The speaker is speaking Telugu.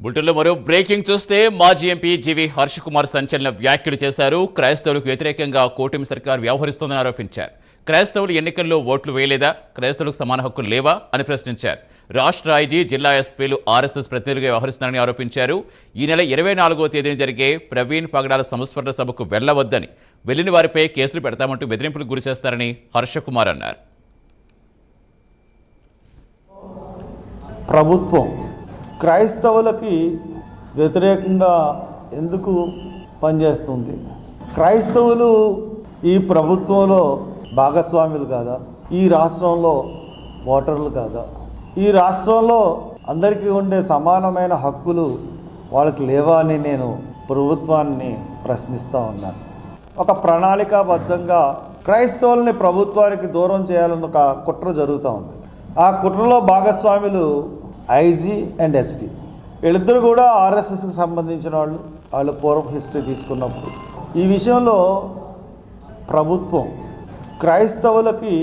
బులెటిన్లో మరో బ్రేకింగ్ చూస్తే మాజీ ఎంపీ జీవి హర్ష్ కుమార్ సంచలన వ్యాఖ్యలు చేశారు. క్రైస్తవులకు వ్యతిరేకంగా కూటమి సర్కార్ వ్యవహరిస్తోందని ఆరోపించారు. క్రైస్తవులు ఎన్నికల్లో ఓట్లు వేయలేదా, క్రైస్తవులకు సమాన హక్కులు లేవా అని ప్రశ్నించారు. రాష్ట్ర ఐజీ, జిల్లా ఎస్పీలు ఆర్ఎస్ఎస్ ప్రతినిధులుగా వ్యవహరిస్తున్నారని ఆరోపించారు. ఈ నెల 24వ తేదీన జరిగే ప్రవీణ్ పగడాల సంస్మరణ సభకు వెళ్లవద్దని, వెళ్లిన వారిపై కేసులు పెడతామంటూ బెదిరింపులకు గురి చేస్తారని హర్ష కుమార్ అన్నారు. ప్రభుత్వం క్రైస్తవులకి వ్యతిరేకంగా ఎందుకు పనిచేస్తుంది? క్రైస్తవులు ఈ ప్రభుత్వంలో భాగస్వాములు కాదా? ఈ రాష్ట్రంలో ఓటర్లు కాదా? ఈ రాష్ట్రంలో అందరికీ ఉండే సమానమైన హక్కులు వాళ్ళకి లేవా అని నేను ప్రభుత్వాన్ని ప్రశ్నిస్తూ ఉన్నాను. ఒక ప్రణాళికాబద్ధంగా క్రైస్తవుల్ని ప్రభుత్వానికి దూరం చేయాలన్న ఒక కుట్ర జరుగుతూ ఉంది. ఆ కుట్రలో భాగస్వాములు ఐజీ అండ్ ఎస్పీ. వీళ్ళిద్దరు కూడా ఆర్ఎస్ఎస్కి సంబంధించిన వాళ్ళు పూర్వ హిస్టరీ తీసుకున్నప్పుడు ఈ విషయంలో ప్రభుత్వం క్రైస్తవులకి